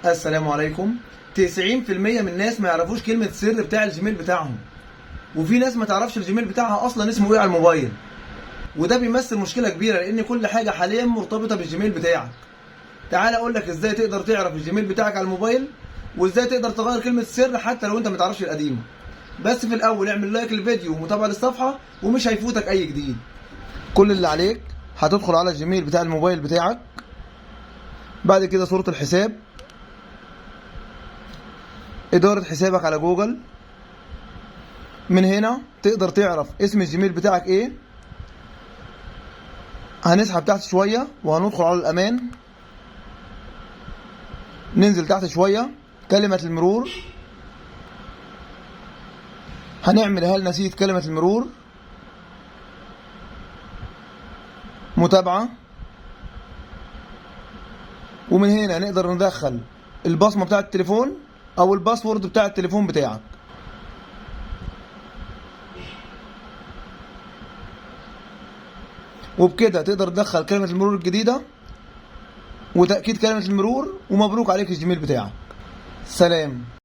السلام عليكم. 90% من الناس ما يعرفوش كلمة السر بتاع الجيميل بتاعهم، وفي ناس ما تعرفش الجيميل بتاعها اصلا اسمه ايه على الموبايل، وده بيمثل مشكلة كبيرة لان كل حاجة حاليا مرتبطة بالجيميل بتاعك. تعال اقول لك ازاي تقدر تعرف الجيميل بتاعك على الموبايل، وازاي تقدر تغير كلمة السر حتى لو انت ما تعرفش القديمة. بس في الاول اعمل لايك للفيديو ومتابعة للصفحة ومش هيفوتك اي جديد. كل اللي عليك هتدخل على الجيميل بتاع الموبايل بتاعك، بعد كده صورة الحساب، إدارة حسابك على جوجل. من هنا تقدر تعرف اسم الجيميل بتاعك ايه. هنسحب تحت شوية وهندخل على الأمان، ننزل تحت شوية كلمة المرور، هنعمل هل نسيت كلمة المرور، متابعة، ومن هنا نقدر ندخل البصمة بتاعة التليفون أو الباسورد بتاع التليفون بتاعك. وبكده تقدر تدخل كلمة المرور الجديدة وتأكيد كلمة المرور، ومبروك عليك الجيميل بتاعك. سلام.